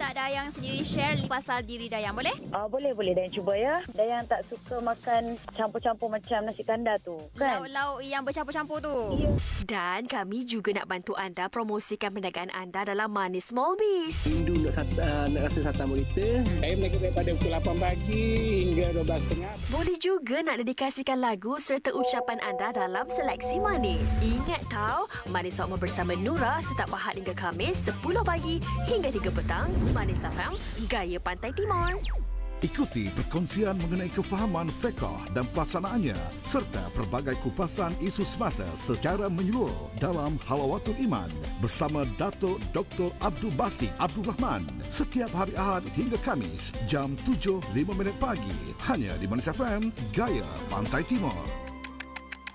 pula Dayang sendiri share pasal diri Dayang, boleh? Boleh Dayang cuba ya. Dayang tak suka makan campur-campur macam nasi kandar tu, kan? Lauk-lauk yang bercampur-campur tu. Ya. Dan kami juga nak bantu anda promosikan perniagaan anda dalam Money Small Biz. Rindu nak rasa satan berita. Saya berniaga daripada pukul 8 pagi hingga 12.30. Boleh juga nak dedikasikan lagu serta ucapan anda dalam seleksi manis. Ingat tahu, Manis Sokmo bersama Nura setiap Ahad hingga Khamis 10 pagi hingga 3 petang. Manis FM, Gaya Pantai Timur. Ikuti perkongsian mengenai kefahaman fiqh dan pelaksanaannya serta pelbagai kupasan isu semasa secara menyeluruh dalam Halawatul Iman bersama Datuk Dr. Abdul Basit Abdul Rahman setiap hari Ahad hingga Khamis jam 7.05 pagi hanya di Manis FM, Gaya Pantai Timur.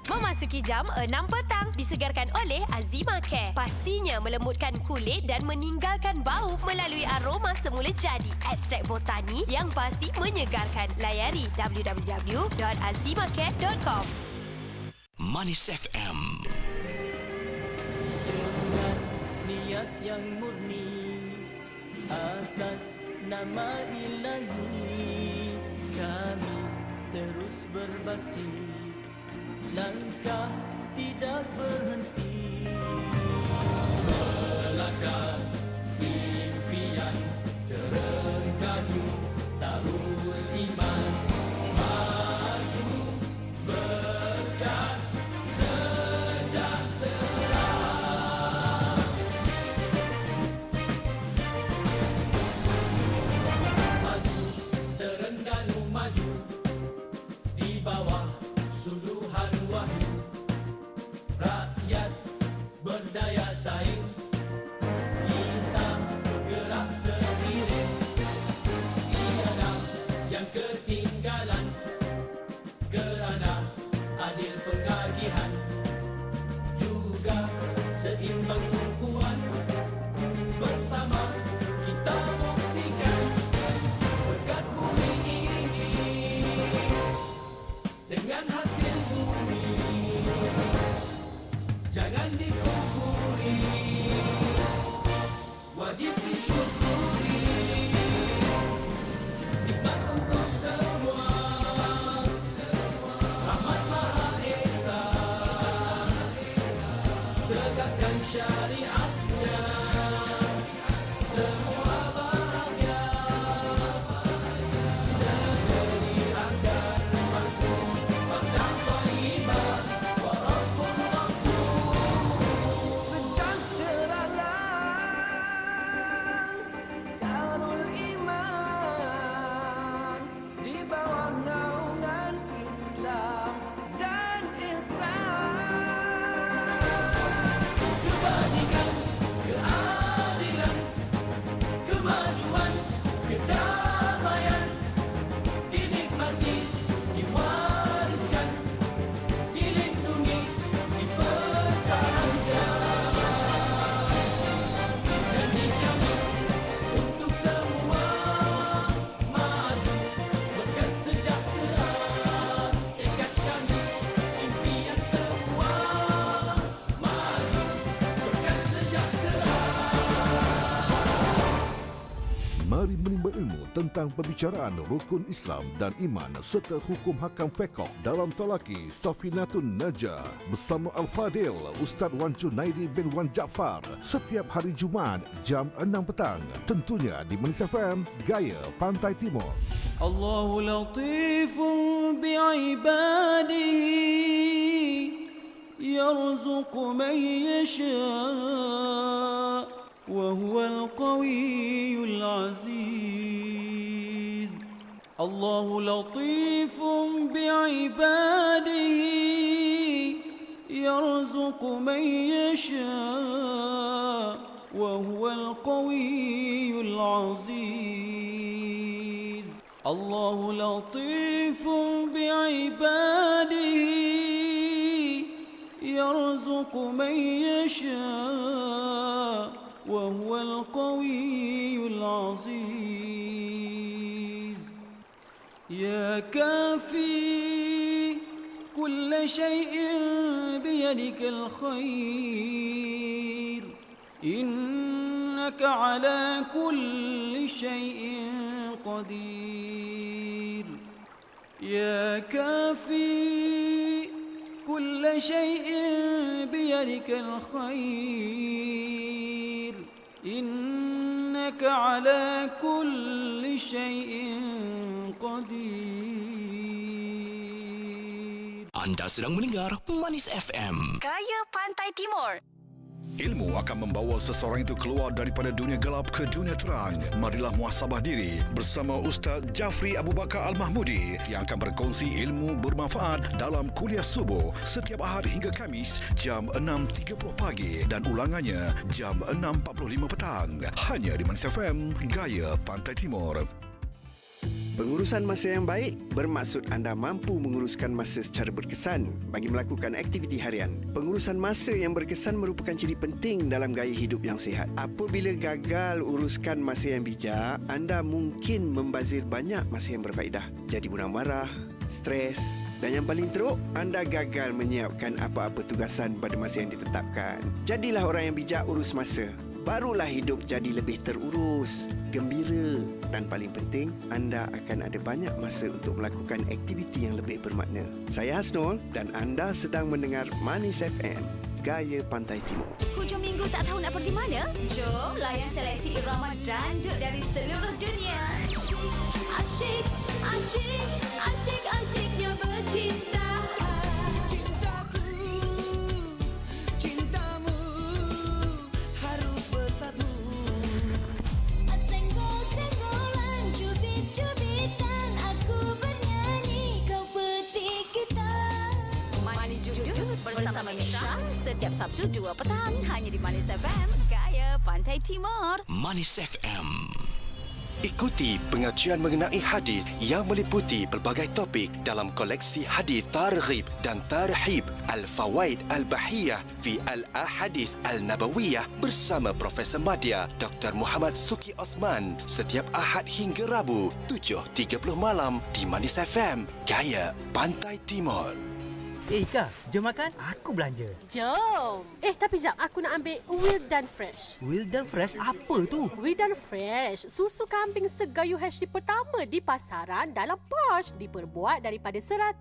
Memasuki jam 6 petang disegarkan oleh Azima Care. Pastinya melembutkan kulit dan meninggalkan bau melalui aroma semula jadi. Ekstrak botani yang pasti menyegarkan. Layari www.azimacare.com. Manis FM. Niat yang murni atas nama Ilahi, kami terus berbakti. Langkah tidak berhenti, melangkah impian terengkayu tahun iman, maju berkat sejahtera. Maju Terengganu, maju di bawah suluhan wahyu, rakyat berdaya saing, kita bergerak seiring, tiada yang ketinggalan kerana adil pengagihan, juga seimbang tumpuan, bersama kita buktikan berkat bumi ini dengan hasil bumi, jangan dikufuri, wajib disyukuri, nikmat untuk semua, rahmat Maha Esa, tegakkan syariatnya, semua bahagia, negeri akan makmur, makam thayyibah, wa rabbul ghafur. Sejahteralah Darul Iman di bawah naungan Islam dan ihsan. Kebajikan, keadilan, kemajuan, kedamaian dinikmati, diwariskan, dilindungi, dipertahankan. Janji kami untuk semua maju berkat sejahtera, tekad kami impian semua maju berkat sejahtera. Mari menimba ilmu tentang perbicaraan rukun Islam dan iman serta hukum hakam fiqh dalam Talaki Safinatun Najah bersama Al-Fadil Ustaz Wan Junaidi bin Wan Jaafar setiap hari Jumaat jam 6 petang. Tentunya di Manis FM, Gaya Pantai Timur. الله لطيف بعباده يرزق من يشاء وهو القوي العزيز. الله لطيف بعباده يرزق من يشاء وهو القوي العزيز. الله لطيف بعباده يرزق من يشاء وهو القوي العزيز. يا كافي كل شيء بيدك الخير إنك على كل شيء قدير يا كافي كل شيء بيدك الخير إنك على كل شيء قدير. Anda sedang mendengar Manis FM. Gaya Pantai Timur. Ilmu akan membawa seseorang itu keluar daripada dunia gelap ke dunia terang. Marilah muhasabah diri bersama Ustaz Jafri Abu Bakar Al-Mahmudi yang akan berkongsi ilmu bermanfaat dalam kuliah subuh setiap Ahad hingga Khamis jam 6.30 pagi dan ulangannya jam 6.45 petang. Hanya di Manis FM, Gaya Pantai Timur. Pengurusan masa yang baik bermaksud anda mampu menguruskan masa secara berkesan bagi melakukan aktiviti harian. Pengurusan masa yang berkesan merupakan ciri penting dalam gaya hidup yang sihat. Apabila gagal uruskan masa yang bijak, anda mungkin membazir banyak masa yang berfaedah. Jadi mudah marah, stres dan yang paling teruk, anda gagal menyiapkan apa-apa tugasan pada masa yang ditetapkan. Jadilah orang yang bijak urus masa. Barulah hidup jadi lebih terurus, gembira dan paling penting, anda akan ada banyak masa untuk melakukan aktiviti yang lebih bermakna. Saya Hasnul dan anda sedang mendengar Manis FM, Gaya Pantai Timur. Hujung minggu tak tahu nak pergi mana? Jom layan seleksi irama dandut dari seluruh dunia. Asyik, asyik, asyik, asyiknya bercinta. Bersama Misha setiap Sabtu 2 petang hanya di Manis FM, Gaya Pantai Timur. Manis FM. Ikuti pengajian mengenai hadis yang meliputi pelbagai topik dalam koleksi hadis Targhib dan Tarhib Al-Fawaid Al-Bahiyah fi Al-Ahadith Al-Nabawiyah bersama Profesor Madya Dr. Muhammad Suki Osman setiap Ahad hingga Rabu 7.30 malam di Manis FM, Gaya Pantai Timur. Ika, jom makan. Aku belanja. Jom. Tapi jap, aku nak ambil Wildan Fresh. Wildan Fresh? Apa tu? Wildan Fresh, susu kambing segar UHT pertama di pasaran dalam pouch. Diperbuat daripada 100%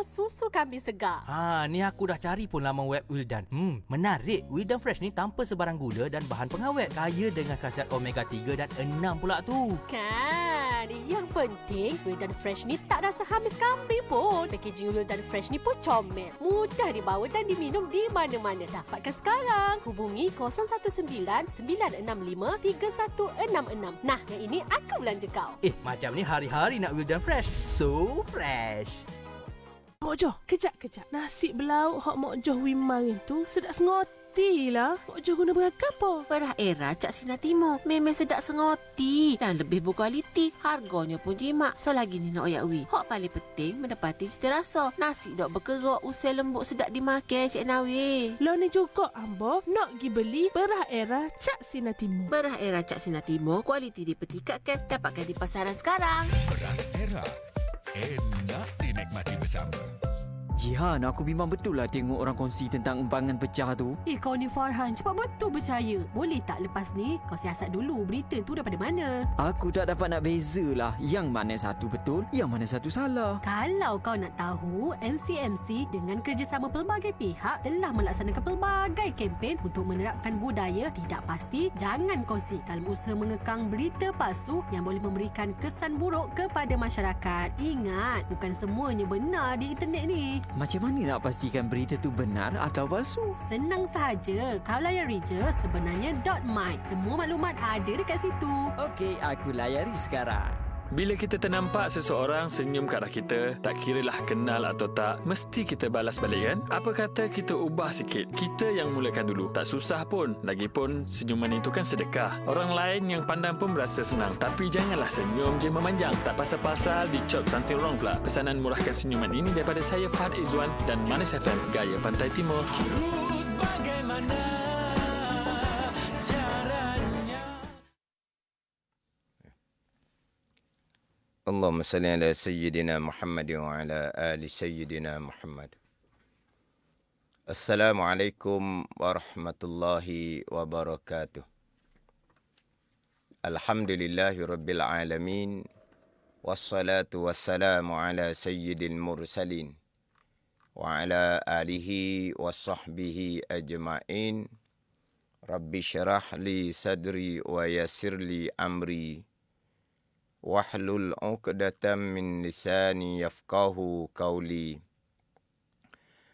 susu kambing segar. Ni aku dah cari pun laman web Wildan. Menarik. Wildan Fresh ni tanpa sebarang gula dan bahan pengawet. Kaya dengan khasiat omega 3 dan 6 pula tu. Kan, yang penting Wildan Fresh ni tak rasa hamis kambing pun. Packaging Wildan Fresh ni pun comel. Mudah dibawa dan diminum di mana-mana. Dapatkan sekarang. Hubungi 019-965-3166. Nah, yang ini aku belanja kau. Macam ni hari-hari nak Wildan Fresh. So fresh. Mok Joh, kejap. Nasi belauk hok Mok Joh Wimarin tu sedap sengoti lah. Mok Joh guna berapa? Perah era Cak Sina Timur. Memang sedap sengoti dan lebih berkualiti. Harganya pun jimat. Selagi ni nak oyak wi. Hok paling penting mendapati cita rasa. Nasi dok berkerok, usai lembut sedap dimakan Cik Nawi. Lo ni juga ambo nak pergi beli Perah era Cak Sina Timur. Perah era Cak Sina Timur, kualiti dipertingkatkan. Dapatkan di pasaran sekarang. Beras era. Enak dinikmati bersama. Jihan, aku bimbang betul lah tengok orang kongsi tentang empangan pecah tu. Kau ni Farhan, cepat betul percaya. Boleh tak lepas ni kau siasat dulu berita tu daripada mana? Aku tak dapat nak bezalah yang mana satu betul, yang mana satu salah. Kalau kau nak tahu, MCMC dengan kerjasama pelbagai pihak telah melaksanakan pelbagai kempen untuk menerapkan budaya tidak pasti jangan kongsi dalam usaha mengekang berita palsu yang boleh memberikan kesan buruk kepada masyarakat. Ingat, bukan semuanya benar di internet ni. Macam mana nak pastikan berita tu benar atau palsu? Senang sahaja. Kau layari je sebenarnya .my. Semua maklumat ada dekat situ. Okey, aku layari sekarang. Bila kita ternampak seseorang senyum ke arah kita, tak kiralah kenal atau tak, mesti kita balas balik kan? Apa kata kita ubah sikit? Kita yang mulakan dulu. Tak susah pun. Lagipun senyuman itu kan sedekah. Orang lain yang pandang pun berasa senang. Tapi janganlah senyum je memanjang. Tak pasal-pasal dicop something wrong pula. Pesanan murahkan senyuman ini daripada saya Fahad Izzuan dan Manis FM, Gaya Pantai Timur. Terus bagaimana caranya? Allahumma salli ala Sayyidina Muhammad wa ala ali Sayyidina Muhammad. Assalamualaikum warahmatullahi wabarakatuh. Alhamdulillahi Rabbil Alamin. Wassalatu wassalamu ala sayyidil mursalin. Wa ala alihi wa sahbihi ajma'in. Rabbi syarah li sadri wa yassir li amri. Wahlul 'uqdatam min lisani yafqahu qawli.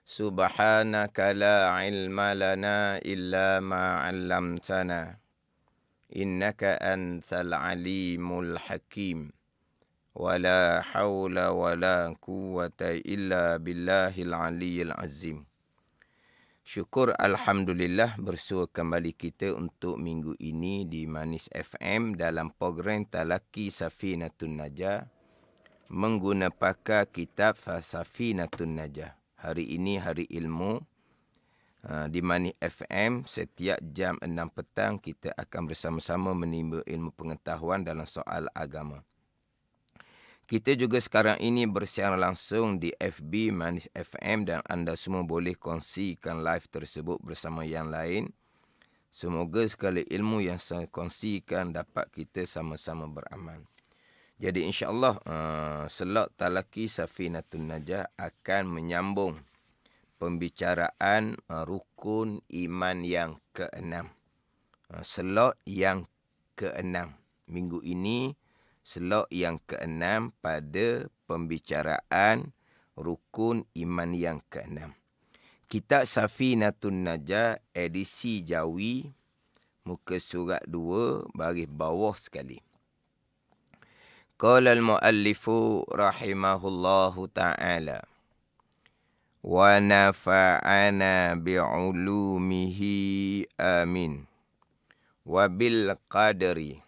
Subhanaka la ilma lana illa ma 'allamtana. Innaka antal alimul hakim. Wala hawla wala quwwata illa billahil aliyyil azim. Syukur Alhamdulillah bersua kembali kita untuk minggu ini di Manis FM dalam program Talaki Safinatun Najah mengguna pakar kitab Safinatun Najah. Hari ini hari ilmu. Di Manis FM setiap jam 6 petang kita akan bersama-sama menimba ilmu pengetahuan dalam soal agama. Kita juga sekarang ini bersiaran langsung di FB Manis FM dan anda semua boleh kongsikan live tersebut bersama yang lain. Semoga sekali ilmu yang saya kongsikan dapat kita sama-sama beramal. Jadi insya-Allah slot Talaki Safinatun Najah akan menyambung pembicaraan rukun iman yang ke-6. Slot yang ke-6. Minggu ini slot yang ke-6 pada pembicaraan rukun iman yang ke-6. Kitab Safinatun Najah edisi Jawi muka surat 2 baris bawah sekali. Qala al-muallifu rahimahullahu ta'ala wa nafa'ana bi'ulumihi amin wa bil qadri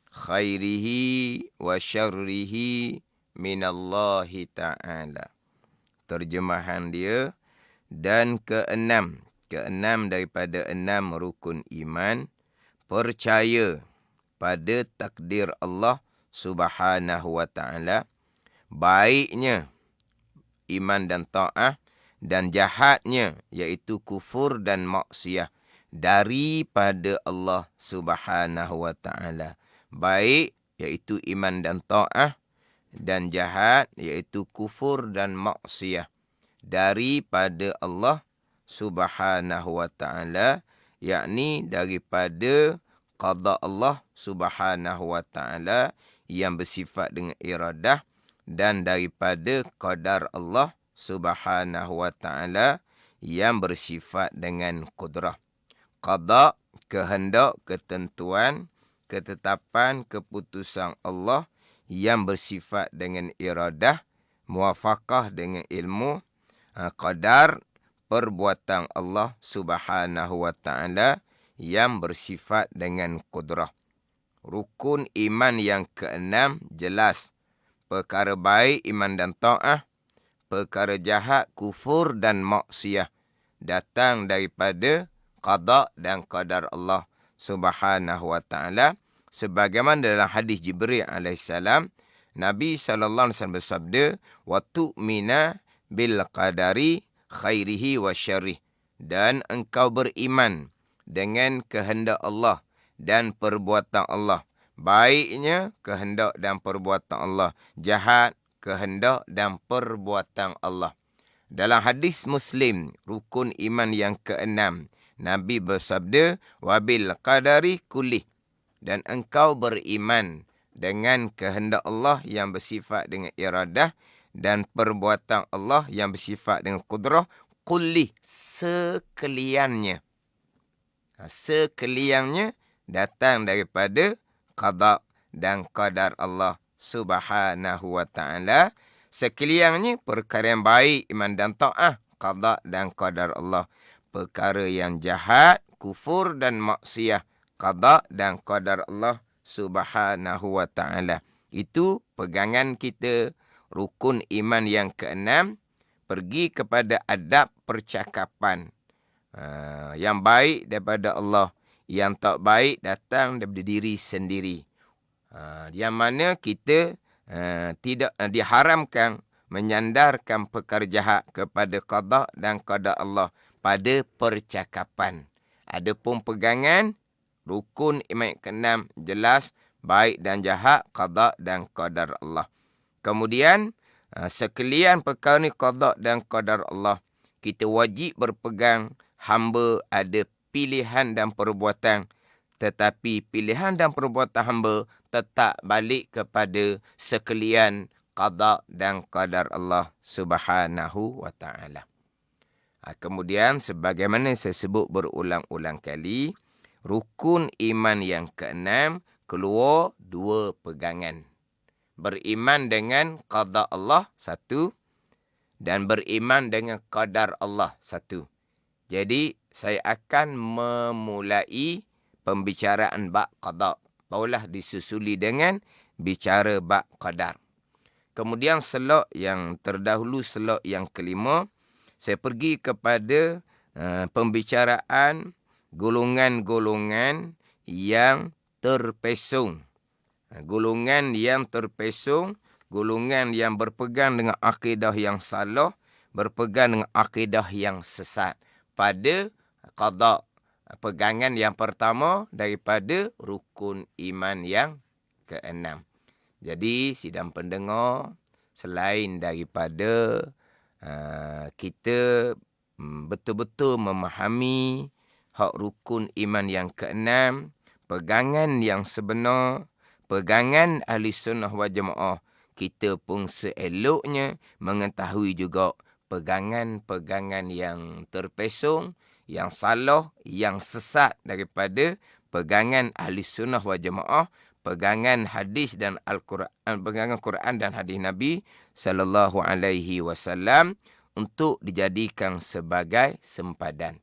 khairihi wa syarrihi minallahi ta'ala. Terjemahan dia, dan keenam daripada 6 rukun iman, percaya pada takdir Allah Subhanahu wa ta'ala, baiknya iman dan ta'ah, dan jahatnya iaitu kufur dan maksiyah daripada Allah Subhanahu wa ta'ala. Baik iaitu iman dan ta'ah, dan jahat iaitu kufur dan maksiyah daripada Allah Subhanahu wa ta'ala, yakni daripada qada Allah Subhanahu wa ta'ala yang bersifat dengan iradah, dan daripada qadar Allah Subhanahu wa ta'ala yang bersifat dengan qudrah. Qada, kehendak, ketentuan, ketetapan, keputusan Allah yang bersifat dengan iradah, muwafaqah dengan ilmu. Qadar, perbuatan Allah Subhanahu wa ta'ala yang bersifat dengan qudrah. Rukun iman yang ke-6 jelas. Perkara baik iman dan ta'ah, perkara jahat kufur dan maksiyah datang daripada qada dan qadar Allah Subhanahu wa ta'ala. Sebagaimana dalam hadis Jibril alaihissalam, Nabi sallallahu alaihi wasallam bersabda, wa tu'mina bil qadari khairihi wa syarrih, dan engkau beriman dengan kehendak Allah dan perbuatan Allah. Baiknya kehendak dan perbuatan Allah, jahat kehendak dan perbuatan Allah. Dalam hadis Muslim, rukun iman yang ke-6, Nabi bersabda, wabil qadari kulli, dan engkau beriman dengan kehendak Allah yang bersifat dengan iradah dan perbuatan Allah yang bersifat dengan qudrah, kulli, sekaliannya. Sekaliannya datang daripada qada dan qadar Allah Subhanahu wa ta'ala. Sekaliannya perkara yang baik iman dan ta'ah, qada dan qadar Allah. Perkara yang jahat, kufur dan maksiyah, qada dan qadar Allah Subhanahu wa ta'ala. Itu pegangan kita rukun iman yang ke-6. Pergi kepada adab percakapan. Yang baik daripada Allah, yang tak baik datang daripada diri sendiri. Yang mana kita tidak diharamkan menyandarkan perkara jahat kepada qada dan qadar Allah pada percakapan. Adapun pegangan Rukun iman yang keenam jelas, baik dan jahat, qada dan qadar Allah. Kemudian sekalian perkara ni qada dan qadar Allah, kita wajib berpegang hamba ada pilihan dan perbuatan, tetapi pilihan dan perbuatan hamba tetap balik kepada sekalian qada dan qadar Allah Subhanahu wa taala. Kemudian sebagaimana saya sebut berulang-ulang kali, rukun iman yang keenam keluar dua pegangan. Beriman dengan qada Allah satu, dan beriman dengan qadar Allah satu. Jadi saya akan memulai pembicaraan bab qada, barulah disusuli dengan bicara bab qadar. Kemudian selok yang terdahulu, selok yang kelima, saya pergi kepada pembicaraan golongan-golongan yang terpesong. Golongan yang terpesong, golongan yang berpegang dengan akidah yang salah, berpegang dengan akidah yang sesat pada qada. Pegangan yang pertama daripada rukun iman yang keenam. Jadi sidang pendengar, selain daripada kita betul-betul memahami hak rukun iman yang keenam, pegangan yang sebenar, pegangan ahli sunnah wal jamaah, kita pun seeloknya mengetahui juga pegangan-pegangan yang terpesong, yang salah, yang sesat daripada pegangan ahli sunnah wal jamaah, pegangan hadis dan Al-Quran, pegangan Quran dan hadis Nabi sallallahu alaihi wasallam untuk dijadikan sebagai sempadan.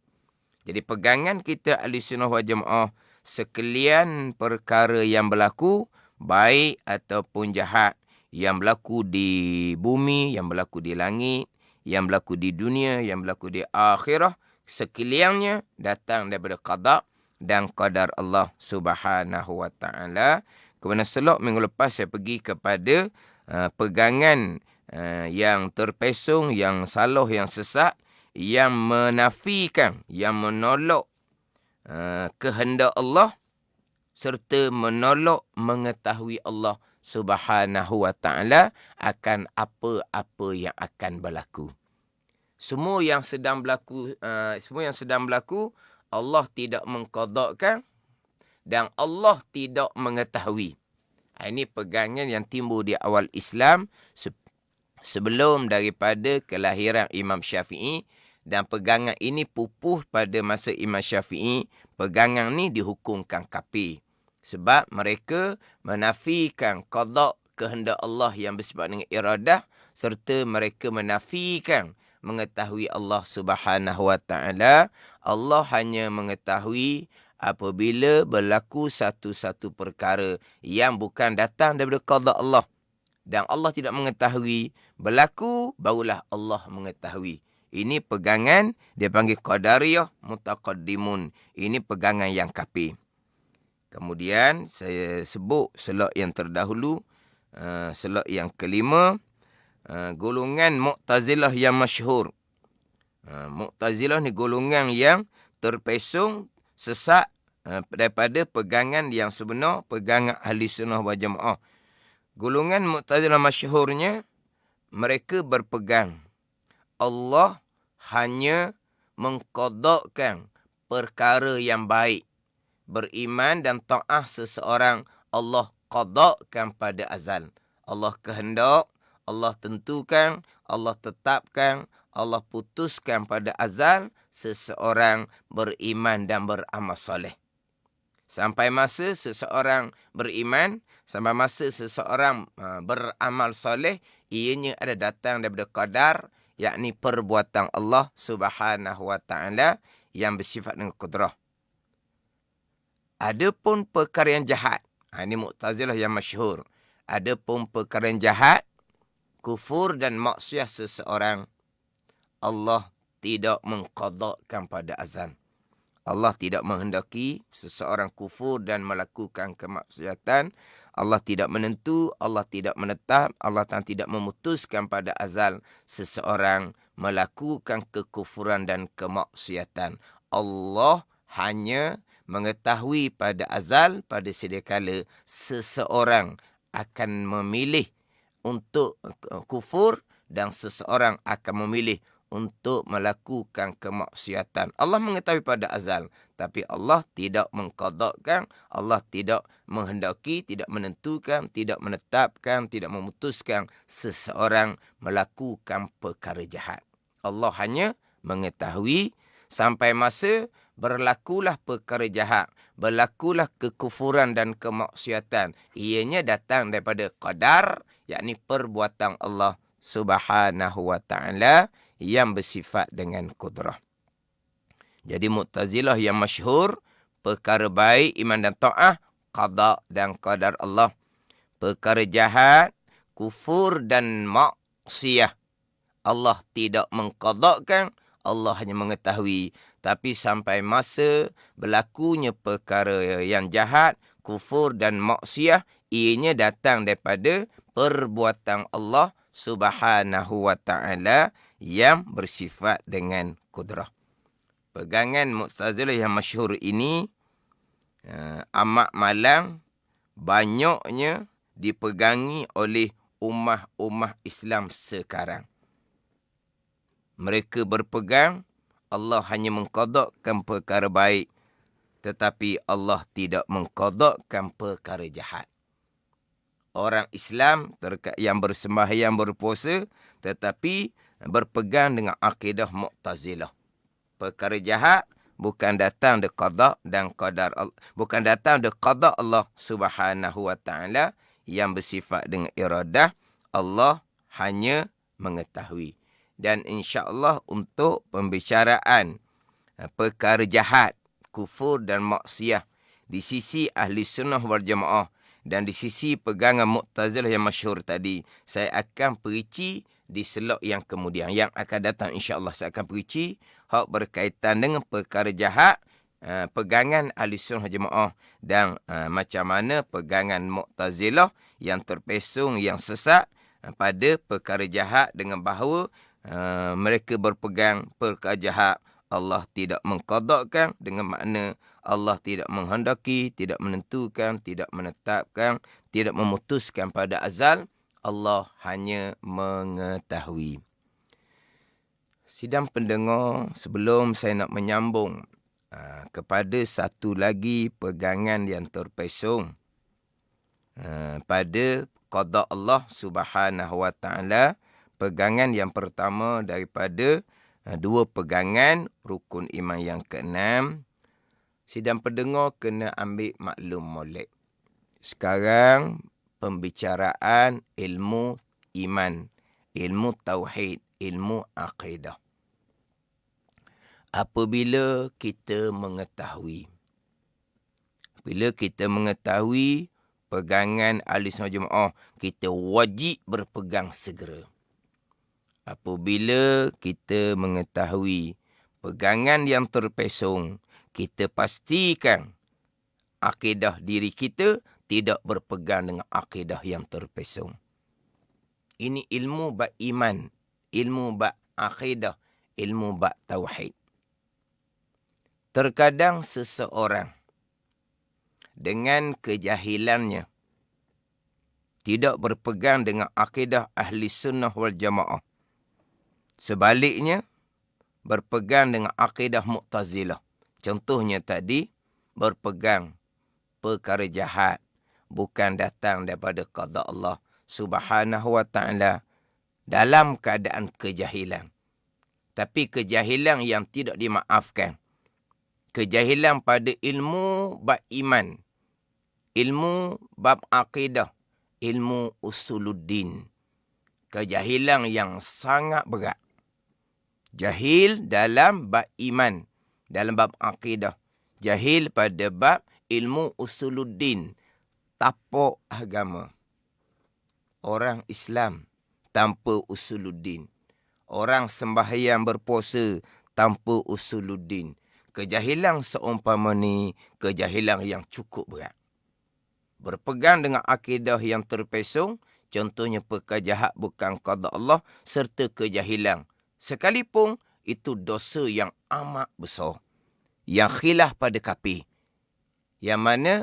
Jadi pegangan kita ahli sunnah wal jamaah, sekalian perkara yang berlaku, baik ataupun jahat, yang berlaku di bumi, yang berlaku di langit, yang berlaku di dunia, yang berlaku di akhirah, sekaliannya datang daripada qada dan qadar Allah Subhanahu wa taala. Kemudian selok minggu lepas saya pergi kepada pegangan yang terpesong, yang salah, yang sesat, yang menafikan, yang menolak kehendak Allah serta menolak mengetahui Allah Subhanahu wa taala akan apa-apa yang akan berlaku. Semua yang sedang berlaku, Allah tidak mengqadakkan dan Allah tidak mengetahui. Ini pegangan yang timbul di awal Islam sebelum daripada kelahiran Imam Syafi'i, dan pegangan ini pupuh pada masa Imam Syafi'i. Pegangan ni dihukumkan kafir sebab mereka menafikan qada, kehendak Allah yang bersifat dengan iradah, serta mereka menafikan mengetahui Allah Subhanahu wa taala. Allah hanya mengetahui apabila berlaku satu-satu perkara yang bukan datang daripada qada Allah, dan Allah tidak mengetahui berlaku, barulah Allah mengetahui. Ini pegangan dia panggil qadariyah mutaqaddimun. Ini pegangan yang kafir. Kemudian saya sebut selok yang terdahulu, selok yang kelima, golongan Mu'tazilah yang masyhur. Mu'tazilah ni golongan yang terpesong, sesat daripada pegangan yang sebenar, pegangan ahli sunnah wal jamaah. Golongan Mu'tazilah masyhurnya, mereka berpegang Allah hanya mengqadakkan perkara yang baik. Beriman dan ta'ah seseorang, Allah qadakkan pada azal. Allah kehendak, Allah tentukan, Allah tetapkan, Allah putuskan pada azal seseorang beriman dan beramal soleh. Sampai masa seseorang beriman, sampai masa seseorang beramal soleh, ianya ada datang daripada qadar, yakni perbuatan Allah Subhanahu wa taala yang bersifat dengan qudrah. Adapun perkara yang jahat, ini Mu'tazilah yang masyhur. Adapun perkara yang jahat, kufur dan maksiat seseorang, Allah tidak mengqadakkan pada azal. Allah tidak menghendaki seseorang kufur dan melakukan kemaksiatan. Allah tidak menentu, Allah tidak menetap, Allah tidak memutuskan pada azal seseorang melakukan kekufuran dan kemaksiatan. Allah hanya mengetahui pada azal, pada sedia kala seseorang akan memilih untuk kufur dan seseorang akan memilih untuk melakukan kemaksiatan. Allah mengetahui pada azal, tapi Allah tidak mengqadakkan, Allah tidak menghendaki, tidak menentukan, tidak menetapkan, tidak memutuskan seseorang melakukan perkara jahat. Allah hanya mengetahui sampai masa berlakulah perkara jahat, berlakulah kekufuran dan kemaksiatan. Ianya datang daripada qadar, yakni perbuatan Allah Subhanahu wa ta'ala yang bersifat dengan kudrah. Jadi Mu'tazilah yang masyhur, perkara baik, iman dan ta'ah, qada dan qadar Allah. Perkara jahat, kufur dan maksiyah, Allah tidak mengqadakkan, Allah hanya mengetahui. Tapi sampai masa berlakunya perkara yang jahat, kufur dan maksiyah, ianya datang daripada perbuatan Allah Subhanahu wa ta'ala yang bersifat dengan kudrah. Pegangan Mu'tazilah yang masyhur ini amat malang, banyaknya dipegangi oleh ummah Islam sekarang. Mereka berpegang Allah hanya mengqadakkan perkara baik, tetapi Allah tidak mengqadakkan perkara jahat. Orang Islam yang bersembahyang, berpuasa, tetapi berpegang dengan akidah Mu'tazilah. Perkara jahat bukan datang dari qada dan qadar Allah, bukan datang dari qada Allah Subhanahu wa ta'ala yang bersifat dengan iradah. Allah hanya mengetahui. Dan insya-Allah untuk pembicaraan perkara jahat, kufur dan maksiyah di sisi ahli sunnah wal jamaah dan di sisi pegangan Mu'tazilah yang masyhur tadi, saya akan perinci di slot yang kemudian. Yang akan datang insya-Allah saya akan perinci hak berkaitan dengan perkara jahat, pegangan ahli sunnah wal jamaah dan macam mana pegangan Mu'tazilah yang terpesong, yang sesat pada perkara jahat dengan bahawa mereka berpegang perkara jahat Allah tidak mengqadakkan, dengan makna Allah tidak menghendaki, tidak menentukan, tidak menetapkan, tidak memutuskan pada azal. Allah hanya mengetahui. Sidang pendengar, sebelum saya nak menyambung kepada satu lagi pegangan yang terpesong pada qada Allah Subhanahu wa ta'ala, pegangan yang pertama daripada dua pegangan rukun iman yang keenam, sidang pendengar kena ambil maklum molek. Sekarang pembicaraan ilmu iman, ilmu tauhid, ilmu akidah. Apabila kita mengetahui pegangan ahli sunnah jemaah, kita wajib berpegang segera. Apabila kita mengetahui pegangan yang terpesong, kita pastikan akidah diri kita tidak berpegang dengan akidah yang terpesong. Ini ilmu bab iman, ilmu bab akidah, ilmu bab tauhid. Terkadang seseorang dengan kejahilannya tidak berpegang dengan akidah ahli sunnah wal jamaah. Sebaliknya, berpegang dengan akidah Mu'tazilah. Contohnya tadi, berpegang perkara jahat bukan datang daripada qada Allah Subhanahu wa ta'ala dalam keadaan kejahilan. Tapi kejahilan yang tidak dimaafkan. Kejahilan pada ilmu bab iman, ilmu bab akidah, ilmu usuluddin. Kejahilan yang sangat berat. Jahil dalam bab iman, dalam bab akidah. Jahil pada bab ilmu usuluddin, tapak agama. Orang Islam tanpa usuluddin. Orang sembahyang berpuasa tanpa usuluddin. Kejahilan seumpama ni, kejahilan yang cukup berat. Berpegang dengan akidah yang terpesong, contohnya perkara jahat bukan qada Allah, serta kejahilan. Sekalipun itu dosa yang amat besar, yang khilaf pada kafir, Yang mana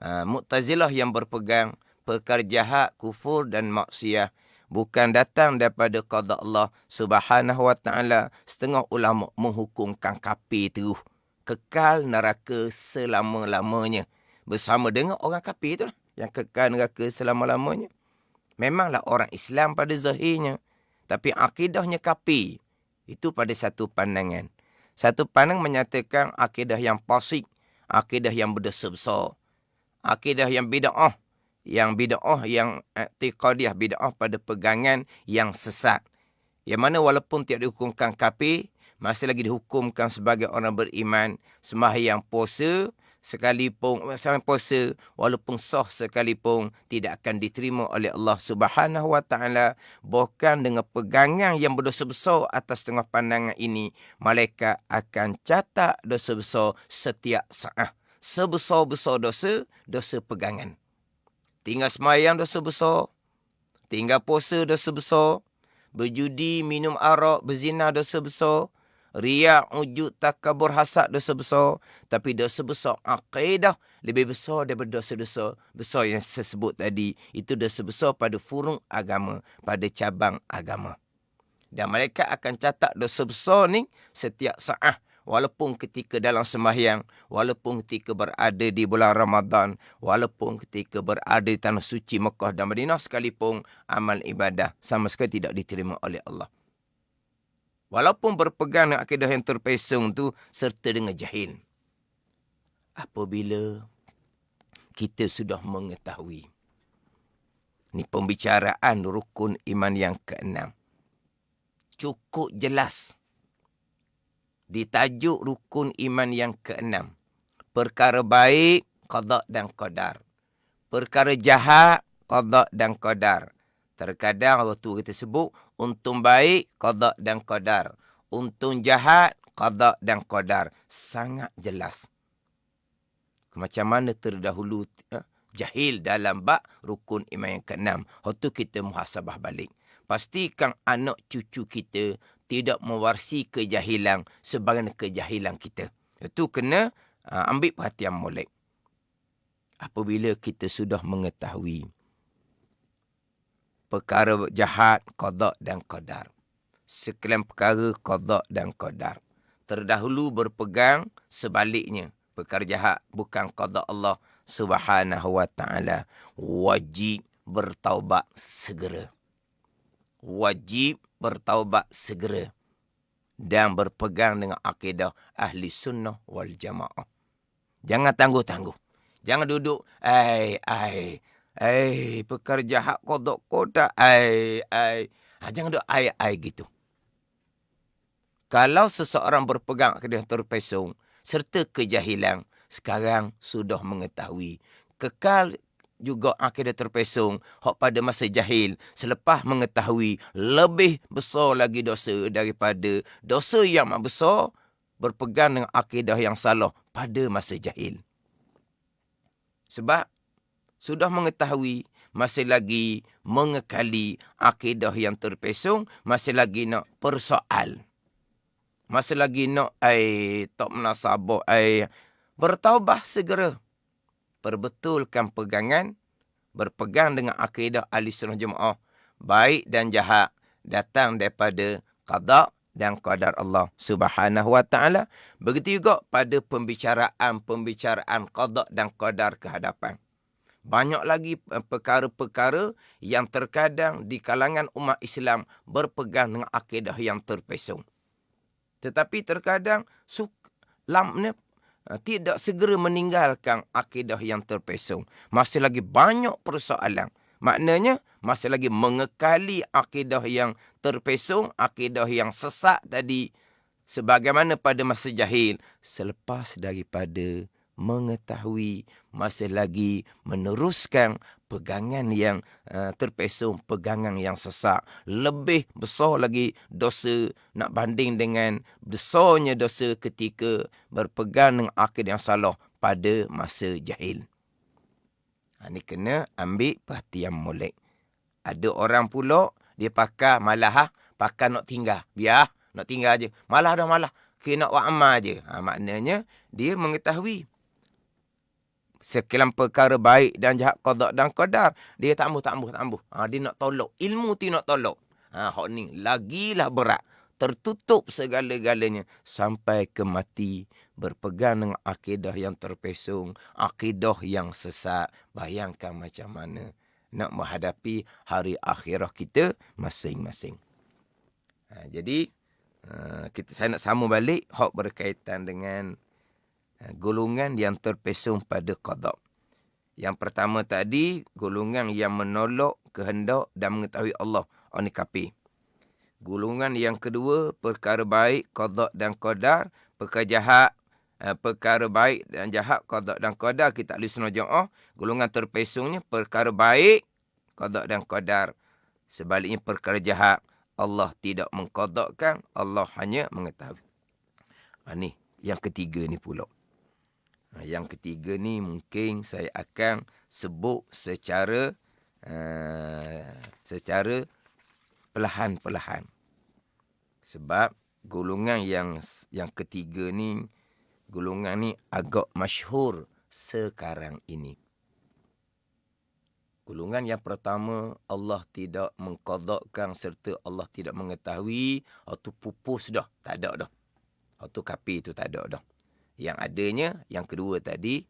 Mu'tazilah yang berpegang perkara jahat, kufur dan maksiat bukan datang daripada qada Allah Subhanahu wa taala. Setengah ulama menghukumkan kafir terus kekal neraka selama-lamanya bersama dengan orang kafir itulah yang kekal neraka selama-lamanya. Memanglah orang Islam pada zahirnya, tapi akidahnya kafir. Itu pada satu pandangan. Satu pandang menyatakan akidah yang fasik, akidah yang berdosa besar, akidah yang bid'ah, yang i'tiqadiyah, bid'ah pada pegangan yang sesat. Yang mana walaupun tidak dihukumkan kafir, masih lagi dihukumkan sebagai orang beriman, sembahyang puasa sekalipun, puasa walaupun sah sekalipun tidak akan diterima oleh Allah Subhanahu wa taala. Bukan dengan pegangan yang berdosa besar atas tengah pandangan ini, malaikat akan catat dosa besar setiap saat. Sebesar-besar dosa pegangan. Tinggal sembahyang dosa besar, tinggal puasa dosa besar, berjudi, minum arak, berzina dosa besar, riak, ujub, takabur, hasad dosa besar. Tapi dosa besar akidah lebih besar daripada dosa-dosa besar yang saya sebut tadi. Itu dosa besar pada furung agama, pada cabang agama. Dan mereka akan catat dosa besar ni setiap saat. Walaupun ketika dalam sembahyang, walaupun ketika berada di bulan Ramadan, walaupun ketika berada di tanah suci Mekah dan Madinah sekalipun, amal ibadah sama sekali tidak diterima oleh Allah. Walaupun berpegang dengan akidah yang terpesong tu serta dengan jahil. Apabila kita sudah mengetahui, ni pembicaraan rukun iman yang ke-6. Cukup jelas. Di tajuk rukun iman yang ke-6. Perkara baik, qada dan qadar. Perkara jahat, qada dan qadar. Terkadang waktu kita sebut, untung baik, qada dan qadar. Untung jahat, qada dan qadar. Sangat jelas. Macam mana terdahulu jahil dalam bab rukun iman yang ke-6. Waktu kita muhasabah balik. Pastikan anak cucu kita tidak mewarisi kejahilan sebagaimana kejahilan kita. Itu kena ambil perhatian molek. Apabila kita sudah mengetahui perkara jahat, qada dan qadar. Sekalian perkara qada dan qadar. Terdahulu berpegang sebaliknya. Perkara jahat bukan qada Allah Subhanahu wa taala. Wajib bertaubat segera. Wajib bertaubat segera dan berpegang dengan akidah ahli sunnah wal jamaah. Jangan tangguh-tangguh. Jangan duduk, perkara jahat kodok-kodok, jangan duduk, gitu. Kalau seseorang berpegang akidah terpesong serta kejahilan, sekarang sudah mengetahui. Kekal juga akidah terpesong hak pada masa jahil, selepas mengetahui lebih besar lagi dosa daripada dosa yang besar berpegang dengan akidah yang salah pada masa jahil. Sebab sudah mengetahui, masih lagi mengekali akidah yang terpesong, masih lagi nak persoal, masih lagi nak tak menasabah, bertaubat segera. Perbetulkan pegangan, berpegang dengan akidah ahli sunnah jemaah, baik dan jahat datang daripada qada dan qadar Allah Subhanahu wa taala. Begitu juga pada pembicaraan qada dan qadar ke hadapan. Banyak lagi perkara-perkara yang terkadang di kalangan umat Islam berpegang dengan akidah yang terpesong. Tetapi terkadang tidak segera meninggalkan akidah yang terpesong. Masih lagi banyak persoalan. Maknanya, masih lagi mengekali akidah yang terpesong, akidah yang sesat tadi. Sebagaimana pada masa jahil. Selepas daripada mengetahui, masih lagi meneruskan pegangan yang terpesong, pegangan yang sesat. Lebih besar lagi dosa nak banding dengan besarnya dosa ketika berpegang dengan akidah yang salah pada masa jahil. Ini kena ambil perhatian molek. Ada orang pula, dia pakai malah, pakai nak tinggal. Biar, nak tinggal je. Malah dah malah. Kena nak buat amal je. Maknanya, dia mengetahui Sekian perkara baik dan jahat, qada dan qadar. Dia tak ambuh. Dia nak tolak. Ilmu tu nak tolak. Hak ni lagilah berat. Tertutup segala-galanya sampai ke mati. Berpegang dengan akidah yang terpesong. Akidah yang sesat. Bayangkan macam mana nak menghadapi hari akhirah kita masing-masing. Jadi, saya nak sambung balik hak berkaitan dengan golongan yang terpesong pada qada. Yang pertama tadi, golongan yang menolak kehendak dan mengetahui Allah. Ini kafir. Golongan yang kedua, perkara baik, qada dan qadar. Perkara jahat, perkara baik dan jahat, qada dan qadar. Kita ahli sunnah jamaah. Golongan terpesongnya, perkara baik, qada dan qadar. Sebaliknya perkara jahat, Allah tidak mengqadakkan, Allah hanya mengetahui. Ini yang ketiga ni pula. Yang ketiga ni mungkin saya akan sebut secara perlahan-perlahan. Sebab golongan yang ketiga ni, golongan ni agak masyhur sekarang ini. Golongan yang pertama, Allah tidak mengqadakkan serta Allah tidak mengetahui. Itu pupus dah, tak ada dah. Itu kafir tu tak ada dah. Yang adanya, yang kedua tadi,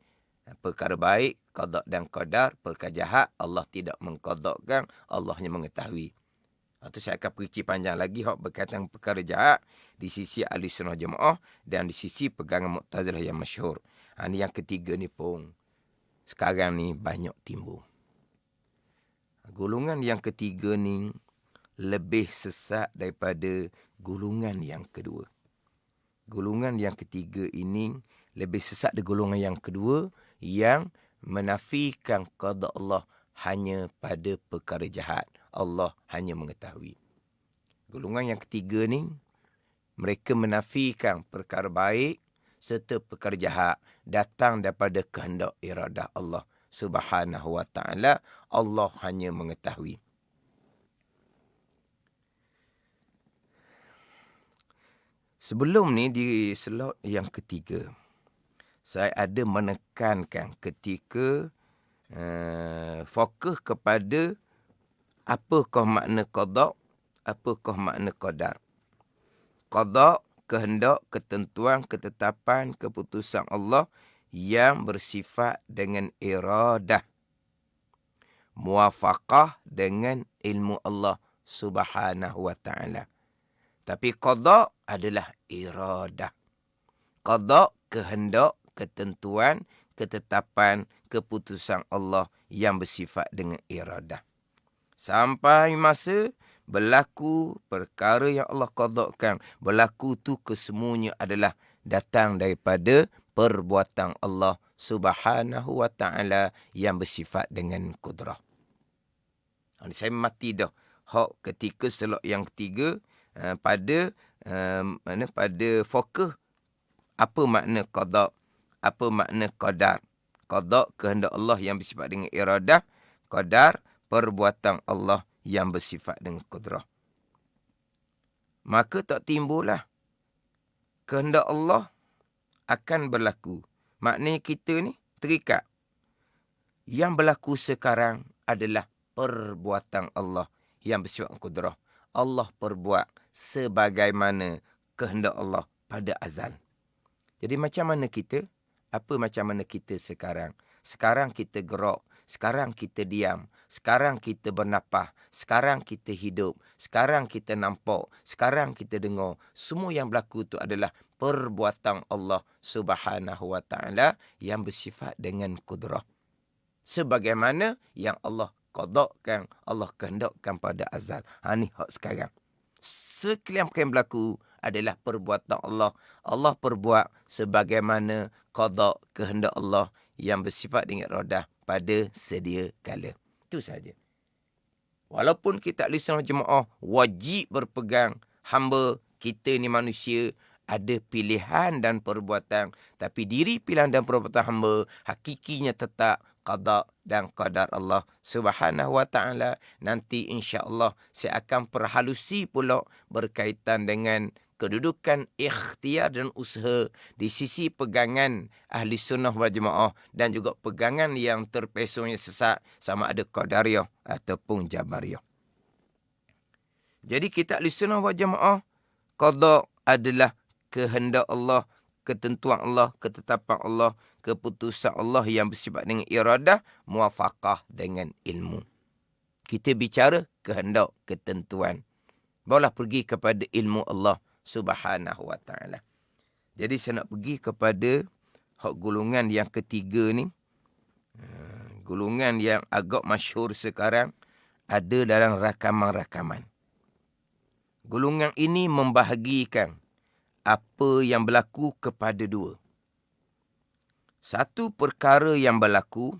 perkara baik, qada dan qadar, perkara jahat, Allah tidak mengqadakkan, Allah hanya mengetahui. Itu saya akan perinci panjang lagi hak berkaitan perkara jahat di sisi ahli sunnah jamaah dan di sisi pegangan Mu'tazilah yang masyhur. Ini yang ketiga ni pun sekarang ni banyak timbul. Golongan yang ketiga ni lebih sesat daripada golongan yang kedua. Golongan yang ketiga ini lebih sesat dari golongan yang kedua yang menafikan qada Allah hanya pada perkara jahat. Allah hanya mengetahui. Golongan yang ketiga ni, mereka menafikan perkara baik serta perkara jahat datang daripada kehendak iradah Allah Subhanahu wa ta'ala. Allah hanya mengetahui. Sebelum ni di slot yang ketiga, saya ada menekankan ketika fokus kepada apakah makna qada, apakah makna qadar. Qada, kehendak, ketentuan, ketetapan, keputusan Allah yang bersifat dengan iradah. Muwafaqah dengan ilmu Allah Subhanahu wa ta'ala. Tapi qada adalah iradah. Qada, kehendak, ketentuan, ketetapan, keputusan Allah yang bersifat dengan iradah. Sampai masa berlaku perkara yang Allah qadakkan, berlaku tu kesemuanya adalah datang daripada perbuatan Allah Subhanahu wa ta'ala yang bersifat dengan kudrah. Saya mati dah hak ketika slot yang ketiga pada fokus apa makna qada, apa makna qadar. Qada, kehendak Allah yang bersifat dengan iradah. Qadar, perbuatan Allah yang bersifat dengan kudrah. Maka tak timbullah kehendak Allah akan berlaku. Maknanya kita ni terikat. Yang berlaku sekarang adalah perbuatan Allah yang bersifat kudrah. Allah perbuat sebagaimana kehendak Allah pada azal. Jadi macam mana kita? Apa macam mana kita sekarang? Sekarang kita gerak. Sekarang kita diam. Sekarang kita bernafas. Sekarang kita hidup. Sekarang kita nampak. Sekarang kita dengar. Semua yang berlaku itu adalah perbuatan Allah Subhanahu wa ta'ala yang bersifat dengan kudrah. Sebagaimana yang Allah qadakkan, Allah kehendakkan pada azal. Ni hak sekarang. Sekalian yang berlaku adalah perbuatan Allah. Allah perbuat sebagaimana qada, kehendak Allah yang bersifat dengan iradah pada sedia kala. Itu saja. Walaupun kita ahli sunnah jemaah wajib berpegang, hamba kita ni manusia ada pilihan dan perbuatan, tapi diri pilihan dan perbuatan hamba hakikinya tetap qada dan qadar Allah Subhanahu wa ta'ala. Nanti insya-Allah saya akan perhalusi pula berkaitan dengan kedudukan ikhtiar dan usaha di sisi pegangan ahli sunnah wal jamaah dan juga pegangan yang terpesongnya sesat sama ada Qadariyah ataupun Jabariyah. Jadi kita ahli sunnah wal jamaah, qada adalah kehendak Allah, ketentuan Allah, ketetapan Allah, keputusan Allah yang bersifat dengan iradah, muwafaqah dengan ilmu. Kita bicara kehendak, ketentuan. Barulah pergi kepada ilmu Allah Subhanahu wa ta'ala. Jadi saya nak pergi kepada golongan yang ketiga ni. Golongan yang agak masyhur sekarang ada dalam rakaman-rakaman. Golongan ini membahagikan apa yang berlaku kepada dua. Satu perkara yang berlaku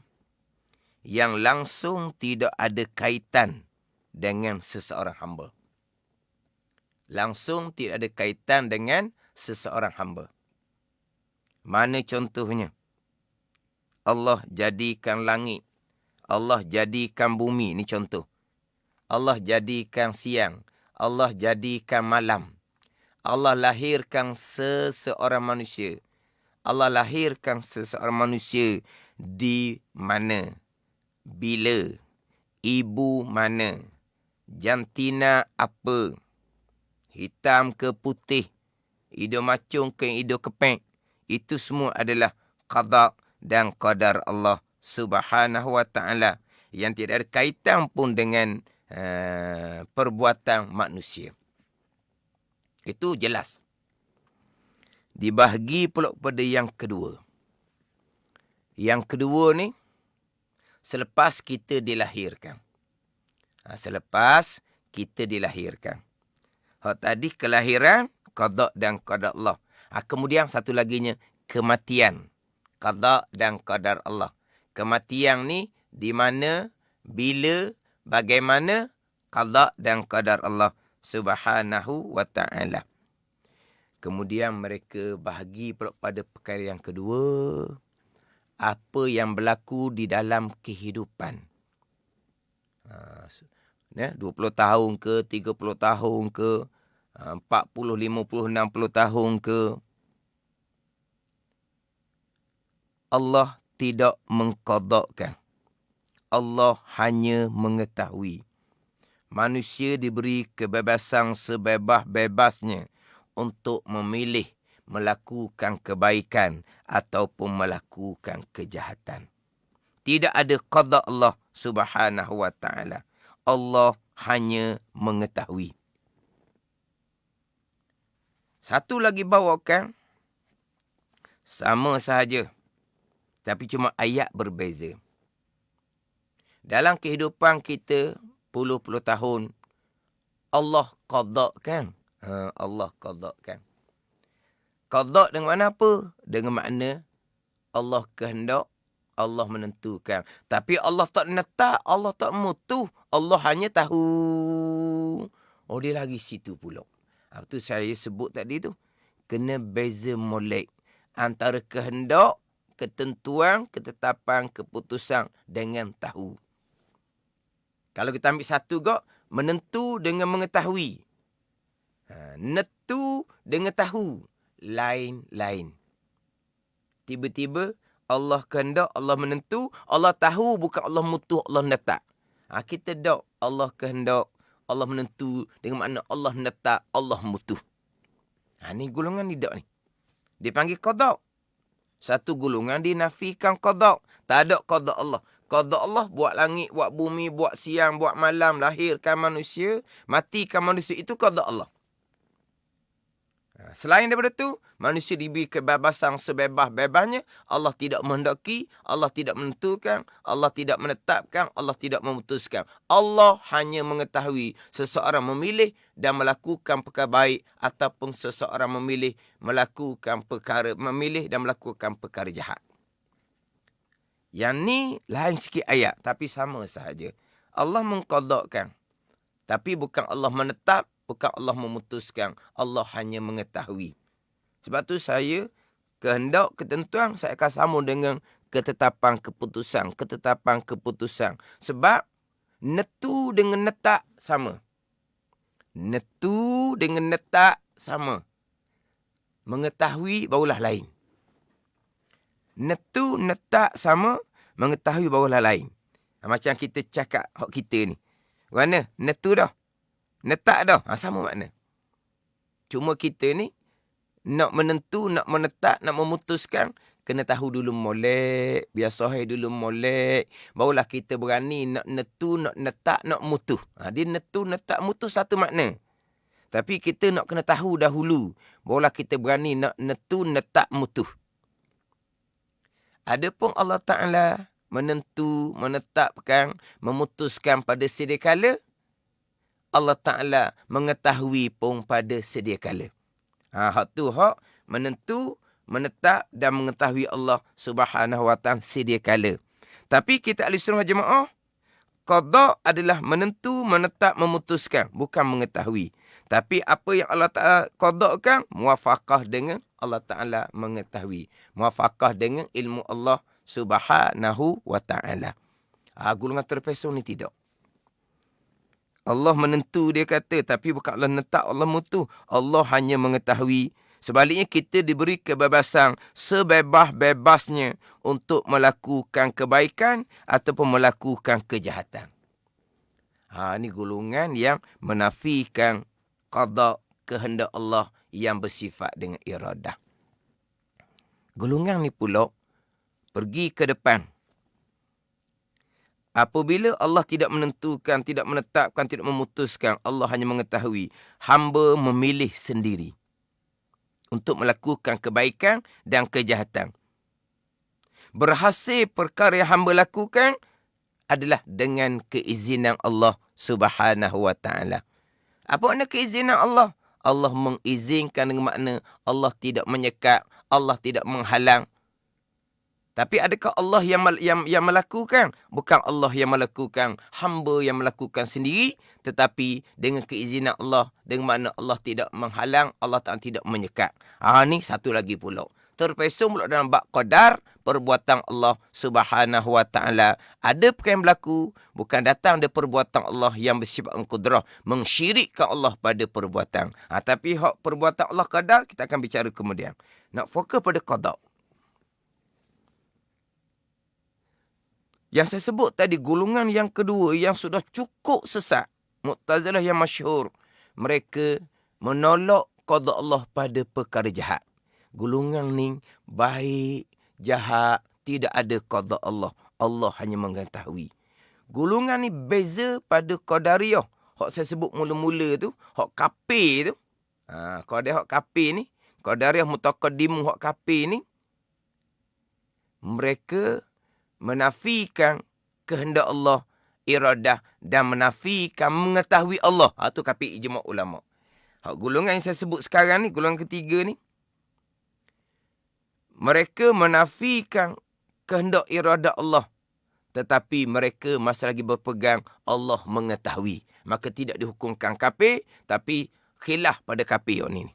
yang langsung tidak ada kaitan dengan seseorang hamba. Langsung tidak ada kaitan dengan seseorang hamba. Mana contohnya? Allah jadikan langit. Allah jadikan bumi. Ini contoh. Allah jadikan siang. Allah jadikan malam. Allah lahirkan seseorang manusia. Allah lahirkan seseorang manusia di mana? Bila? Ibu mana? Jantina apa? Hitam ke putih? Hidung macung ke hidung kepek? Itu semua adalah qada dan qadar Allah Subhanahu wa ta'ala yang tidak ada kaitan pun dengan perbuatan manusia. Itu jelas. Dibahagi pula pada yang kedua. Yang kedua ni, selepas kita dilahirkan. Selepas kita dilahirkan. Tadi kelahiran, qada dan qadar Allah. Kemudian satu laginya, kematian. Qada dan qadar Allah. Kematian ni di mana, bila, bagaimana, qada dan qadar Allah Subhanahu wa ta'ala. Kemudian mereka bahagi pada perkara yang kedua. Apa yang berlaku di dalam kehidupan. 20 tahun ke, 30 tahun ke, 40, 50, 60 tahun ke. Allah tidak mengqadakkan. Allah hanya mengetahui. Manusia diberi kebebasan sebebas-bebasnya untuk memilih melakukan kebaikan ataupun melakukan kejahatan. Tidak ada qada Allah Subhanahu wa ta'ala. Allah hanya mengetahui. Satu lagi bawakan, sama sahaja, tapi cuma ayat berbeza. Dalam kehidupan kita, puluh-puluh tahun, Allah qadakkan. Allah qadakkan. Qadak dengan mana apa? Dengan makna Allah kehendak, Allah menentukan. Tapi Allah tak netak, Allah tak mutu. Allah hanya tahu. Oh, dia lagi situ pula. Itu saya sebut tadi tu. Kena beza molek antara kehendak, ketentuan, ketetapan, keputusan dengan tahu. Kalau kita ambil satu gak, menentu dengan mengetahui. Netu dengan tahu. Lain-lain. Tiba-tiba Allah kehendak, Allah menentu, Allah tahu, bukan Allah mutu, Allah netak. Kita dok Allah kehendak, Allah menentu, dengan makna Allah netak, Allah mutu. Ni golongan ni dok ni. Dipanggil qada. Satu golongan dinafikan qada. Tak ada qada Allah. Qada Allah buat langit, buat bumi, buat siang, buat malam, lahirkan manusia, matikan manusia, itu qada Allah. Selain daripada itu, manusia diberi kebebasan sebebas-bebasnya. Allah tidak menghendaki, Allah tidak menentukan, Allah tidak menetapkan, Allah tidak memutuskan. Allah hanya mengetahui seseorang memilih dan melakukan perkara baik ataupun seseorang memilih dan melakukan perkara jahat. Yang ni lain sikit ayat, tapi sama sahaja. Allah mengqadakkan, tapi bukan Allah menetap, bukan Allah memutuskan. Allah hanya mengetahui. Sebab tu saya, kehendak, ketentuan, saya akan sambung dengan ketetapan keputusan. Ketetapan keputusan. Sebab, netu dengan netak sama. Netu dengan netak sama. mengetahui barulah lain. Netu, netak sama, mengetahui barulah lain. Macam kita cakap hak kita ni. Mana? Netu dah. Netak dah. Sama makna. Cuma kita ni, nak menentu, nak menetak, nak memutuskan, kena tahu dulu molek. Biasa dulu molek. Barulah kita berani nak netu, nak netak, nak mutuh. Dia netu, netak, mutuh satu makna. Tapi kita nak kena tahu dahulu. Barulah kita berani nak netu, netak, mutuh. Adapun Allah Ta'ala menentu, menetapkan, memutuskan pada sedia kala, Allah Ta'ala mengetahui pun pada sedia kala. Hak tu hak menentu, menetap dan mengetahui Allah Subhanahu Wa Ta'ala sedia kala. Tapi kita ahli sunnah jemaah, qada adalah menentu, menetap, memutuskan, bukan mengetahui. Tapi apa yang Allah Ta'ala qadakan, muwafaqah dengan Allah Ta'ala mengetahui. Muwafaqah dengan ilmu Allah Subhanahu Wa Ta'ala. Golongan terpesong ni tidak. Allah menentu dia kata, tapi bukan Allah netak, Allah mutu. Allah hanya mengetahui. Sebaliknya kita diberi kebebasan sebebas-bebasnya untuk melakukan kebaikan ataupun melakukan kejahatan. Ini golongan yang menafikan qada, kehendak Allah yang bersifat dengan iradah. Golongan ni pula pergi ke depan. Apabila Allah tidak menentukan, tidak menetapkan, tidak memutuskan, Allah hanya mengetahui. Hamba memilih sendiri untuk melakukan kebaikan dan kejahatan. Berhasil perkara yang hamba lakukan adalah dengan keizinan Allah Subhanahu Wa Ta'ala. Apa makna keizinan Allah? Allah mengizinkan dengan makna Allah tidak menyekat, Allah tidak menghalang. Tapi adakah Allah yang melakukan? Bukan Allah yang melakukan, hamba yang melakukan sendiri, tetapi dengan keizinan Allah, dengan makna Allah tidak menghalang, Allah tidak menyekat. Ni satu lagi pula. Terpesong pula dalam bab qadar, perbuatan Allah Subhanahu Wa Ta'ala. Ada perkara yang berlaku, bukan datang dari perbuatan Allah yang bersifat qudrah, mensyirikkan Allah pada perbuatan. Tapi hak perbuatan Allah qadar, kita akan bicara kemudian. Nak fokus pada qada. Yang saya sebut tadi, golongan yang kedua yang sudah cukup sesat, Mu'tazilah yang masyhur. Mereka menolak qada Allah pada perkara jahat. Golongan ni baik, jahat, tidak ada qada Allah. Allah hanya mengetahui. Golongan ni beza pada Qadariyah. Hak saya sebut mula-mula tu, hak kafir tu. Qadariyah hak kafir ni, Qadariyah mutaqaddimu hak kafir ni, mereka menafikan kehendak Allah, iradah, dan menafikan mengetahui Allah. Itu kafir ijma' ulama'. Golongan yang saya sebut sekarang ni, golongan ketiga ni, mereka menafikan kehendak iradah Allah, tetapi mereka masih lagi berpegang Allah mengetahui. Maka tidak dihukumkan kafir, tapi khilaf pada kafir ni.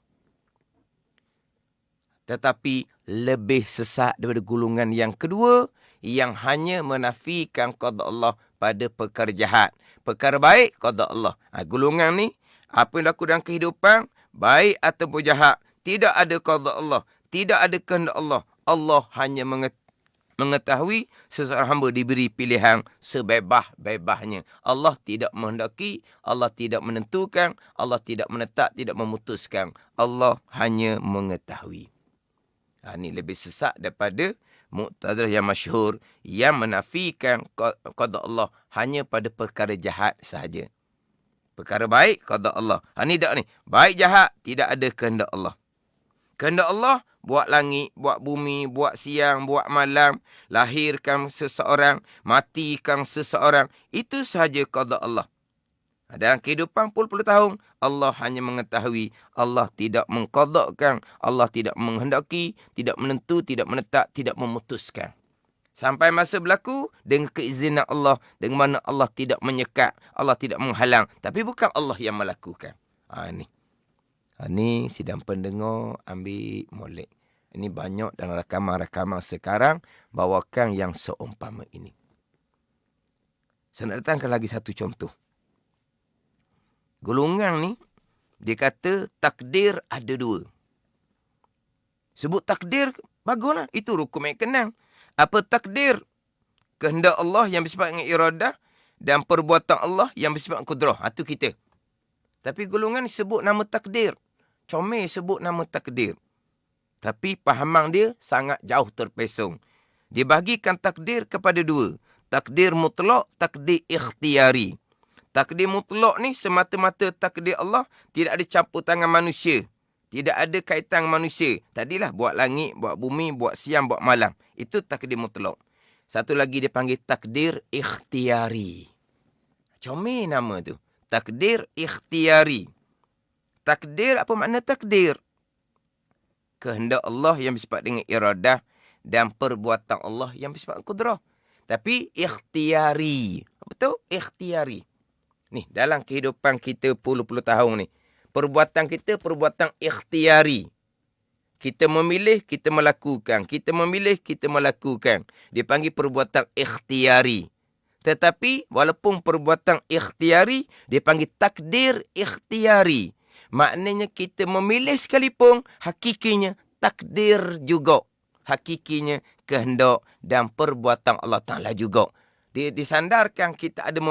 Tetapi lebih sesat daripada golongan yang kedua, yang hanya menafikan qada Allah pada perkara jahat. Perkara baik, qada Allah. Golongan ni, apa yang berlaku dalam kehidupan, baik ataupun jahat, tidak ada qada Allah, tidak ada kehendak Allah. Allah hanya mengetahui, seseorang hamba diberi pilihan sebebas-bebasnya. Allah tidak menghendaki, Allah tidak menentukan, Allah tidak menetap, tidak memutuskan. Allah hanya mengetahui. Ini lebih sesat daripada Mu'tazilah yang masyhur yang menafikan qada Allah hanya pada perkara jahat sahaja. Perkara baik, qada Allah. Ini tak ni. Baik jahat, tidak ada kehendak Allah. Kehendak Allah, buat langit, buat bumi, buat siang, buat malam, lahirkan seseorang, matikan seseorang. Itu sahaja qada Allah. Dalam kehidupan puluh-puluh tahun, Allah hanya mengetahui. Allah tidak mengqadakkan, Allah tidak menghendaki, tidak menentu, tidak menetap, tidak memutuskan. Sampai masa berlaku dengan keizinan Allah, dengan mana Allah tidak menyekat, Allah tidak menghalang. Tapi bukan Allah yang melakukan. Ini sidang pendengar, ambil molek. Ini banyak dalam rakaman-rakaman sekarang, bawakan yang seumpama ini. Saya nak datangkan lagi satu contoh. Golongan ni, dia kata takdir ada dua. Sebut takdir, baguslah. Itu rukun yang kenang. Apa takdir? Kehendak Allah yang bersifat dengan iradah dan perbuatan Allah yang bersifat kudrah. Itu kita. Tapi golongan sebut nama takdir. Comel sebut nama takdir. Tapi pahaman dia sangat jauh terpesong. Dia bahagikan takdir kepada dua. Takdir mutlak, takdir ikhtiari. Takdir mutlak ni semata-mata takdir Allah, tidak ada campur tangan manusia. Tidak ada kaitan manusia. Tadilah buat langit, buat bumi, buat siang, buat malam. Itu takdir mutlak. Satu lagi dia panggil takdir ikhtiari. Comel nama tu. Takdir ikhtiari. Takdir, apa makna takdir? Kehendak Allah yang bersifat dengan iradah dan perbuatan Allah yang bersifat kudrah. Tapi ikhtiari. Betul? Ikhtiari. Ni, dalam kehidupan kita puluh-puluh tahun ni. Perbuatan kita, perbuatan ikhtiari. Kita memilih, kita melakukan. Kita memilih, kita melakukan. Dia panggil perbuatan ikhtiari. Tetapi, walaupun perbuatan ikhtiari, dia panggil takdir ikhtiari. Maknanya kita memilih sekalipun, hakikinya takdir juga. Hakikinya kehendak dan perbuatan Allah Ta'ala juga. Dia disandarkan kita ada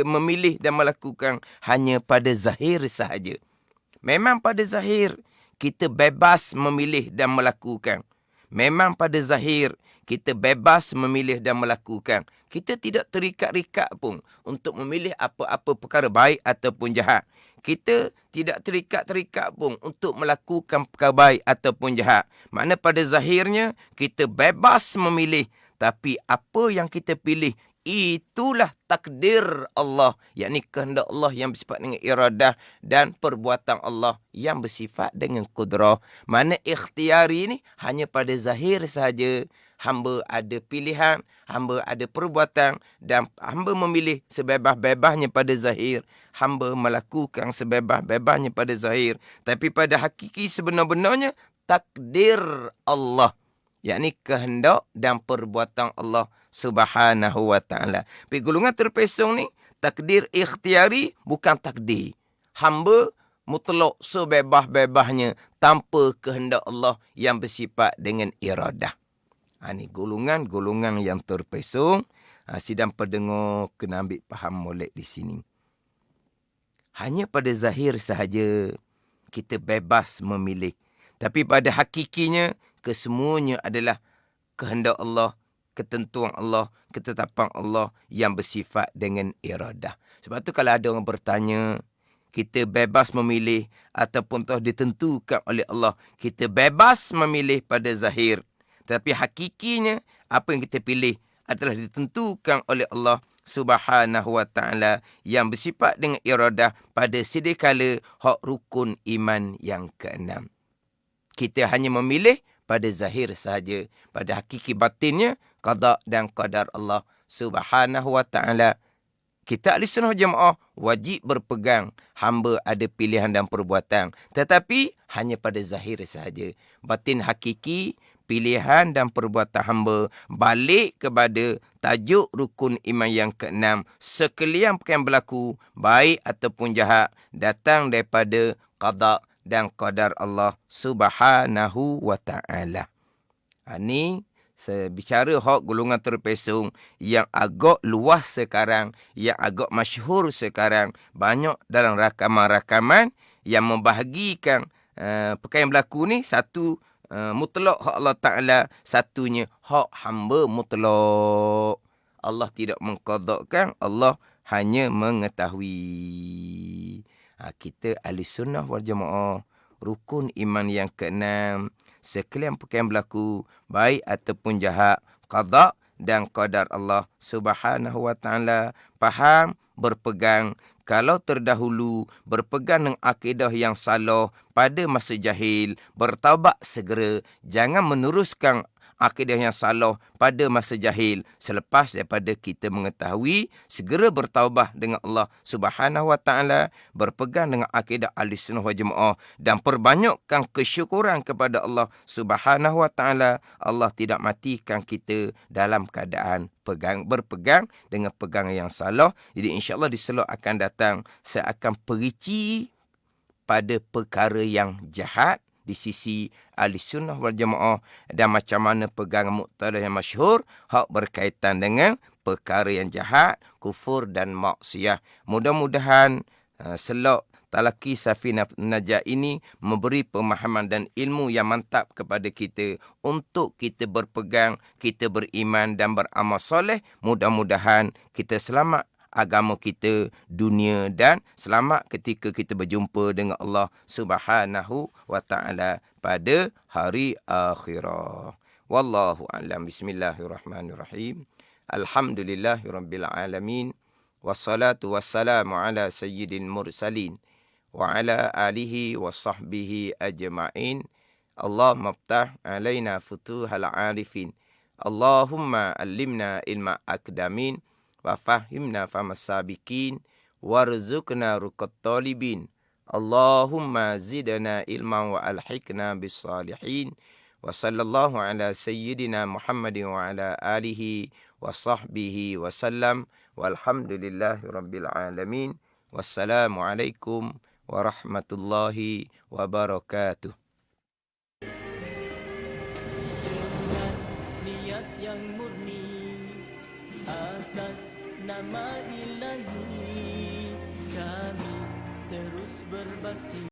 memilih dan melakukan hanya pada zahir sahaja. Memang pada zahir kita bebas memilih dan melakukan. Memang pada zahir kita bebas memilih dan melakukan. Kita tidak terikat-rikat pun untuk memilih apa-apa perkara baik ataupun jahat. Kita tidak terikat-terikat pun untuk melakukan perkara baik ataupun jahat. Makna pada zahirnya kita bebas memilih. Tapi apa yang kita pilih, itulah takdir Allah. Yakni kehendak Allah yang bersifat dengan iradah dan perbuatan Allah yang bersifat dengan kudrah. Mana ikhtiari ni hanya pada zahir sahaja. Hamba ada pilihan, hamba ada perbuatan dan hamba memilih sebebas-bebasnya pada zahir. Hamba melakukan sebebas-bebasnya pada zahir. Tapi pada hakiki sebenar-benarnya takdir Allah. Yakni kehendak dan perbuatan Allah Subhanahu wa ta'ala. Tapi golongan terpesong ni, takdir ikhtiari bukan takdir. Hamba mutlak sebebas-bebasnya tanpa kehendak Allah yang bersifat dengan iradah. Ini golongan-golongan yang terpesong. Sidang pendengar kena ambil faham molek di sini. Hanya pada zahir sahaja kita bebas memilih. Tapi pada hakikinya, kesemuanya adalah kehendak Allah, ketentuan Allah, ketetapan Allah yang bersifat dengan iradah. Sebab tu kalau ada orang bertanya, kita bebas memilih ataupun telah ditentukan oleh Allah, kita bebas memilih pada zahir. Tapi hakikinya, apa yang kita pilih adalah ditentukan oleh Allah Subhanahu wa ta'ala yang bersifat dengan iradah pada sedia kala hak rukun iman yang keenam. Kita hanya memilih pada zahir sahaja. Pada hakiki batinnya, qada dan qadar Allah Subhanahu wa ta'ala. Kita ahli sunnah jamaah wajib berpegang. Hamba ada pilihan dan perbuatan. Tetapi hanya pada zahir sahaja. Batin hakiki, pilihan dan perbuatan hamba balik kepada tajuk rukun iman yang keenam. Sekalian perkara yang berlaku, baik ataupun jahat, datang daripada qada dan qadar Allah Subhanahu wa ta'ala. Ini saya bicara hak golongan terpesong yang agak luas sekarang, yang agak masyhur sekarang. Banyak dalam rakaman-rakaman yang membahagikan perkara yang berlaku ni. Satu mutlak hak Allah Ta'ala, satunya hak hamba mutlak. Allah tidak mengqadakkan, Allah hanya mengetahui. Kita ahli sunnah wal jamaah, rukun iman yang keenam, sekalian perkara yang berlaku, baik ataupun jahat, qada dan qadar Allah Subhanahu wa ta'ala. Faham, berpegang. Kalau terdahulu berpegang dengan akidah yang salah pada masa jahil, bertaubat segera. Jangan meneruskan akidah yang salah pada masa jahil. Selepas daripada kita mengetahui, segera bertaubat dengan Allah Subhanahu wa ta'ala, berpegang dengan akidah ahli sunnah wal jamaah dan perbanyakkan kesyukuran kepada Allah Subhanahu wa ta'ala. Allah tidak matikan kita dalam keadaan berpegang dengan pegangan yang salah. Jadi insya-Allah di slot akan datang saya akan perici pada perkara yang jahat di sisi ahli sunnah wal jamaah dan macam mana pegangan Mu'tazilah yang masyhur hak berkaitan dengan perkara yang jahat, kufur dan maksiat. Mudah-mudahan selok Talaki Safina Najah ini memberi pemahaman dan ilmu yang mantap kepada kita untuk kita berpegang, kita beriman dan beramal soleh. Mudah-mudahan kita selamat agama kita, dunia dan selamat ketika kita berjumpa dengan Allah Subhanahu wa taala pada hari akhirat. Wallahu a'lam. Bismillahirrahmanirrahim. Alhamdulillahirabbil alamin. Wassalatu wassalamu ala sayyidil mursalin wa ala alihi wa sahbihi ajma'in. Allahumma ftah alaina futuhal arifin. Allahumma allimna ilma akdamin wa fahimna famas sabiqin warzuqna ruqat talibin. Allahumma zidna ilman wa alhiqna bis salihin. Wa sallallahu ala sayyidina Muhammadin wa ala alihi wa sahbihi wa sallam. Walhamdulillahi rabbil alamin. Wassalamualaikum warahmatullahi wabarakatuh. Niat yang murni atas nama Ilahi, kami terus berbakti.